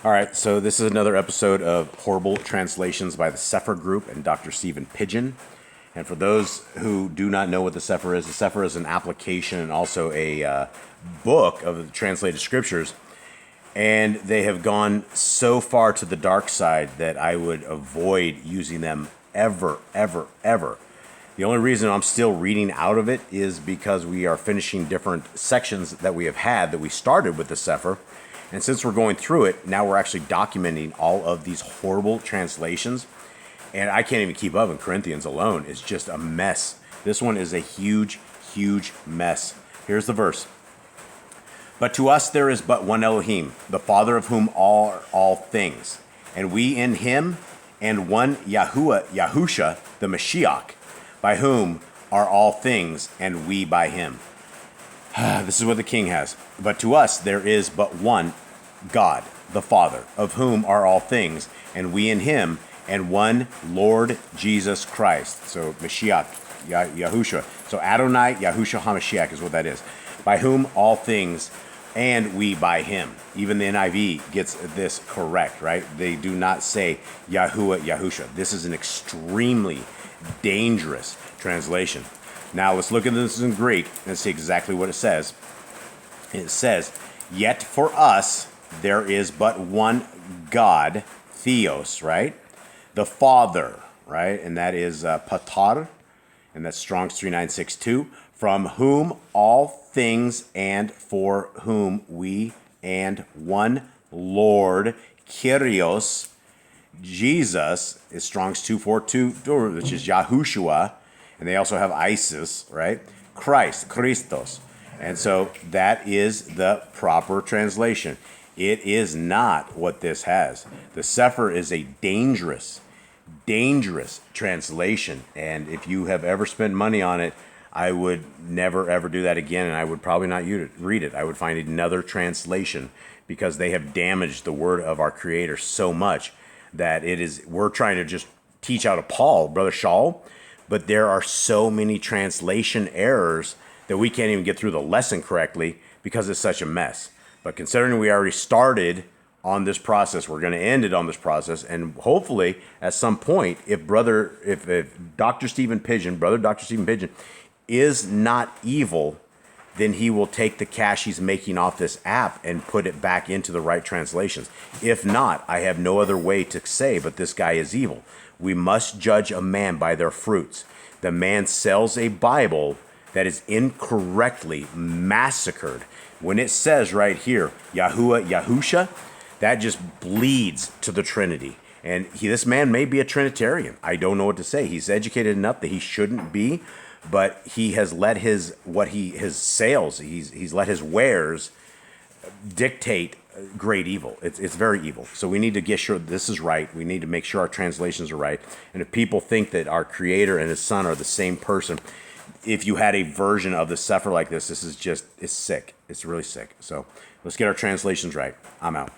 All right, so this is another episode of Horrible Translations by the Cepher Group and Dr. Stephen PIDGEON. And for those who do not know what the Cepher is an application and also a book of the translated scriptures. And they have gone so far to the dark side that I would avoid using them ever. The only reason I'm still reading out of it is because we are finishing different sections that we have had that we started with the Cepher. And since we're going through it, now we're actually documenting all of these horrible translations. And I can't even keep up in Corinthians alone. It's just a mess. This one is a huge mess. Here's the verse. But to us there is but one Elohim, the Father of whom are all things. And we in him, and one Yahusha, the Mashiach, by whom are all things, and we by him. This is what the king has. But to us there is but one God, the Father, of whom are all things, and we in him, and one Lord Jesus Christ. So Mashiach, Yahusha. So Adonai, Yahusha HaMashiach is what that is. By whom all things, and we by him. Even the NIV gets this correct, right? They do not say Yahuwah, Yahusha. This is an extremely dangerous translation. Now let's look at this in Greek and see exactly what it says. It says, yet for us there is but one God, Theos, right? The Father, right? And that is Patar, and that's Strong's 3962, from whom all things and for whom we and one Lord, Kyrios, Jesus, is Strong's 242, which is Yahushua. And they also have Isis, right? Christ, Christos. And so that is the proper translation. It is not what this has. The Cepher is a dangerous translation. And if you have ever spent money on it, I would never, ever do that again. And I would probably not read it. I would find another translation because they have damaged the word of our Creator so much that we're trying to just teach out of Paul, Brother Shaul. But there are so many translation errors that we can't even get through the lesson correctly because it's such a mess. But considering we already started on this process, we're going to end it on this process. And hopefully, at some point, if Dr. Stephen PIDGEON is not evil, then he will take the cash he's making off this app and put it back into the right translations. If not, I have no other way to say, but this guy is evil. We must judge a man by their fruits. The man sells a Bible that is incorrectly massacred. When it says right here, Yahuwah, Yahusha, that just bleeds to the Trinity. And this man may be a Trinitarian. I don't know what to say. He's educated enough that he shouldn't be, but he has let his sales, he's let his wares dictate great evil. It's very evil. So we need to get sure this is right. We need to make sure our translations are right. And if people think that our Creator and his Son are the same person, if you had a version of the Cepher like this is just, it's sick. It's really sick. So let's get our translations right. I'm out.